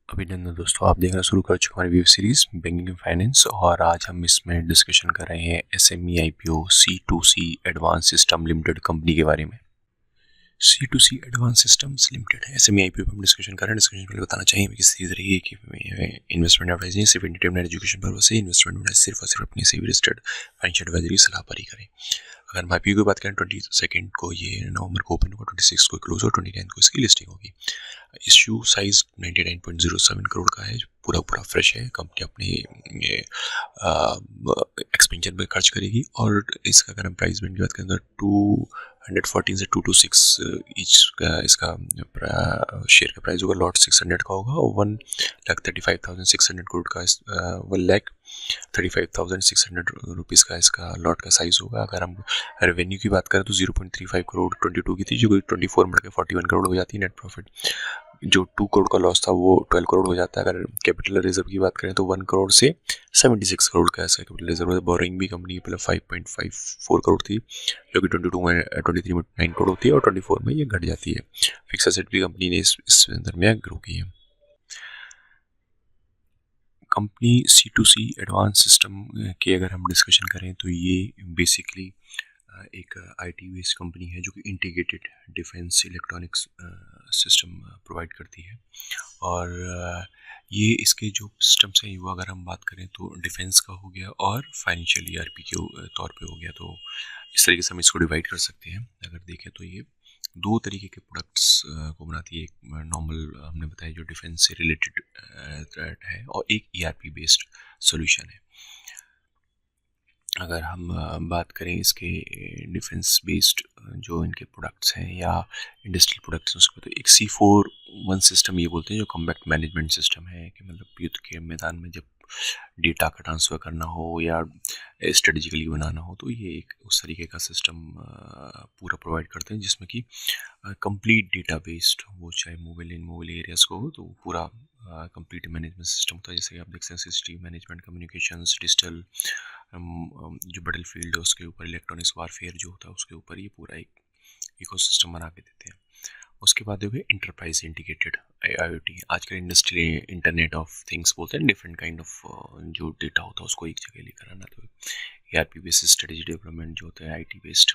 अभिनंदन दोस्तों, आप देखना शुरू कर चुके हमारी web series banking and finance. और आज हम इसमें डिस्कशन कर रहे हैं SME IPO C2C advance system limited company के बारे में। C2C एडवांस सिस्टम्स लिमिटेड है एसएमई आईपीओ पर हम डिस्कशन कर रहे हैं। डिस्कशन पहले बताना चाहिए कि किसी तरह की इन्वेस्टमेंट एडवाइजरी सिर्फ एंटरटेनमेंट एजुकेशन पर्पस से इन्वेस्टमेंट एडवाइस सिर्फ और सिर्फ अपनी सेवी रजिस्टर्ड फाइनेंशियल एडवाइजरी सलाह पर ही करें। अगर हम आईपीओ की बात करें 22 को ये नवंबर को ओपन होगा, 26 को क्लोज और 29 को इसकी लिस्टिंग होगी। इश्यू साइज 99.07 करोड़ का है, पूरा पूरा फ्रेश है। कंपनी अपने एक्सपेंशन पे खर्च करेगी और इसका अगर हम प्राइस बैंड की बात करें तो 214 से 226 ईच का इसका शेयर का प्राइस होगा। लॉट 600 का होगा और 1,35,600 करोड़ का 1,35,600 रुपीज़ का इसका लॉट का साइज होगा। अगर हम रेवेन्यू की बात करें तो 0.35 करोड़ 22 की थी, जो 24 बढ़ के 41 करोड़ हो जाती है। नेट प्रॉफिट जो 2 करोड़ का लॉस था वो 12 करोड़ हो जाता है। अगर कैपिटल रिजर्व की बात करें तो 1 करोड़ से 76 करोड़ का इसका कैपिटल रिजर्व है। बोरिंग भी कंपनी पहले 5.54 करोड़ थी, जो कि 23 में 9 करोड़ होती है और 24 में ये घट जाती है। फिक्स एसेट भी कंपनी ने इस दरमियान ग्रो की है। कंपनी C2C एडवांस सिस्टम की अगर हम डिस्कशन करें तो ये बेसिकली एक आईटी बेस्ड कंपनी है जो कि integrated defence electronics system provide करती है। और ये इसके जो सिस्टम्स हैं वो अगर हम बात करें तो डिफेंस का हो गया और फाइनेंशियल ईआरपी के तौर पे हो गया। तो इस तरीके से हम इसको डिवाइड कर सकते हैं। अगर देखें तो ये दो तरीके के प्रोडक्ट्स को बनाती है। एक नॉर्मल हमने बताया जो डिफेंस से रिलेटेड थ्रेट है, और एक ईआरपी बेस्ड सॉल्यूशन है। अगर हम बात करें इसके डिफेंस बेस्ड जो इनके प्रोडक्ट्स हैं या इंडस्ट्रियल प्रोडक्ट्स हैं उसको, तो एक C4 सिस्टम ये बोलते हैं जो कॉम्बैट मैनेजमेंट सिस्टम है, कि मतलब युद्ध के मैदान में जब डेटा का ट्रांसफ़र करना हो या स्ट्रेटेजिकली बनाना हो तो ये एक उस तरीके का सिस्टम पूरा प्रोवाइड करते हैं, जिसमें कि कंप्लीट डेटा बेस्ड वो चाहे मोबाइल इन मोबाइल एरियाज़ को हो तो पूरा कंप्लीट मैनेजमेंट सिस्टम होता है। जैसे कि आप देख सकते हैं सिस्टम मैनेजमेंट, कम्युनिकेशंस, डिजिटल जो बैटल फील्ड है उसके ऊपर, इलेक्ट्रॉनिक्स वारफेयर जो होता है उसके ऊपर ये पूरा एक इकोसिस्टम बना के देते हैं। उसके बाद हो गया इंटरप्राइज इंटीग्रेटेड IoT। आजकल इंडस्ट्री इंटरनेट ऑफ थिंग्स बोलते हैं, डिफरेंट काइंड ऑफ जो डेटा होता है उसको एक जगह लेकर आना। तो ERP बेस्ड स्ट्रेटेजी डेवलपमेंट जो होता है, IT based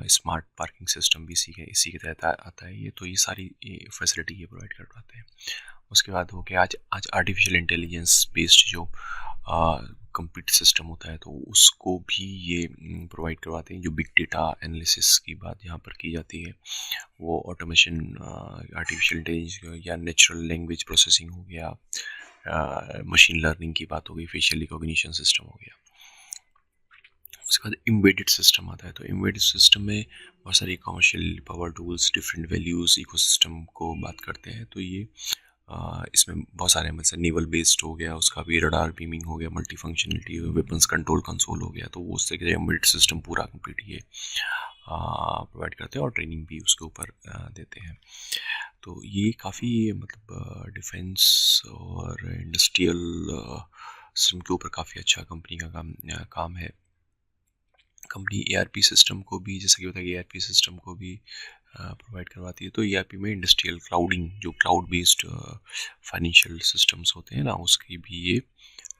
smart parking system भी इसी के तहत आता है। ये तो ये सारी फैसिलिटी ये प्रोवाइड कर पाते हैं। उसके बाद हो गया आज आर्टिफिशियल इंटेलिजेंस बेस्ड जो कंप्लीट सिस्टम होता है, तो उसको भी ये प्रोवाइड करवाते हैं। जो बिग डेटा एनालिसिस की बात यहाँ पर की जाती है, वो ऑटोमेशन, आर्टिफिशियल इंटेलिजेंस या नेचुरल लैंग्वेज प्रोसेसिंग हो गया, मशीन लर्निंग की बात हो गई, फेशियल रिकॉग्निशन सिस्टम हो गया। उसके बाद एम्बेडेड सिस्टम आता है। तो एम्बेडेड सिस्टम में बहुत सारी commercial power tools, different values ecosystem को बात करते हैं। तो ये इसमें बहुत सारे मतलब नेवल बेस्ड हो गया, उसका भी रडार बीमिंग हो गया, multi functionality, weapons control console हो गया। तो वो उस तरीके से एम्बेडेड सिस्टम पूरा कंप्लीट ये प्रोवाइड करते हैं और ट्रेनिंग भी उसके ऊपर देते हैं। तो ये काफ़ी मतलब डिफेंस और इंडस्ट्रियल सिस्टम के ऊपर काफ़ी अच्छा कंपनी का काम है। कंपनी ERP सिस्टम को भी, जैसे कि बताया, ERP सिस्टम को भी प्रोवाइड करवाती है। तो ERP में इंडस्ट्रियल क्लाउडिंग, जो क्लाउड बेस्ड फाइनेंशियल सिस्टम्स होते हैं ना, उसकी भी ये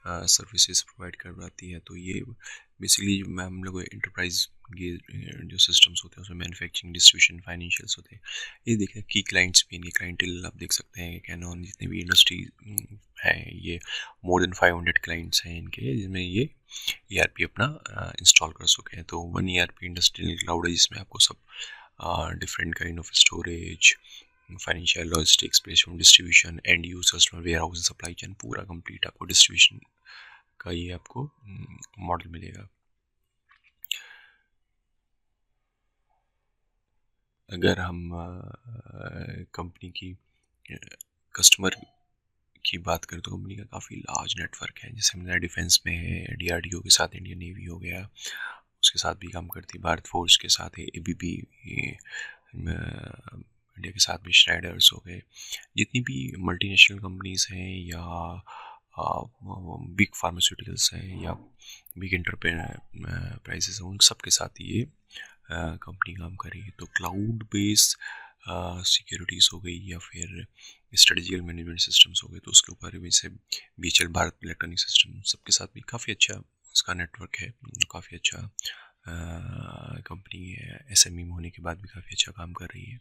सर्विसेज प्रोवाइड करवाती है। तो ये बेसिकली हम लोग एंटरप्राइज के जो सिस्टम्स होते हैं उसमें मैन्युफैक्चरिंग, डिस्ट्रीब्यूशन, फाइनेंशियल्स होते हैं। ये देखिए की क्लाइंट्स भी, इनके क्लाइंटेल आप देख सकते हैं, कैनन जितने भी इंडस्ट्री हैं, ये मोर देन 500 क्लाइंट्स हैं इनके, जिसमें ये ERP अपना इंस्टॉल कर सके हैं। तो 1 ERP इंडस्ट्रियल क्लाउड है जिसमें आपको सब different kind of storage, financial, logistics, placement, distribution, and use customer, warehouse, supply chain, पूरा कंप्लीट आपको डिस्ट्रीब्यूशन का ये आपको मॉडल मिलेगा। अगर हम कंपनी की कस्टमर की बात करें तो कंपनी का काफ़ी लार्ज नेटवर्क है। जैसे हमने डिफेंस में है, DRDO के साथ इंडियन नेवी हो गया, उसके साथ भी काम करती है। भारत फोर्स के साथ है ABP, इंडिया के साथ भी श्राइडर्स हो गए। जितनी भी मल्टीनेशनल कंपनीज हैं या बिग फार्मास्यूटिकल्स हैं या बिग एंटरप्राइजेस हैं, उन सब के साथ ये कंपनी काम करेगी। तो क्लाउड बेस्ड सिक्योरिटीज़ हो गई या फिर स्ट्रेटेजिकल मैनेजमेंट सिस्टम्स हो गए, तो उसके ऊपर भी से BHEL भारत इलेक्ट्रॉनिक सिस्टम सबके साथ भी काफ़ी अच्छा उसका नेटवर्क है, काफ़ी अच्छा कंपनी है, SME में होने के बाद भी काफ़ी अच्छा काम कर रही है।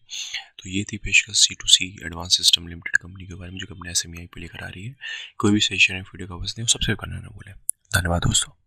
तो ये थी पेशकश C2C advance system limited company के बारे में, जो कि अपने SME पे लेकर आ रही है। कोई भी सजेशन है वीडियो का बस नहीं, सब्सक्राइब करना ना भूलें। धन्यवाद दोस्तों।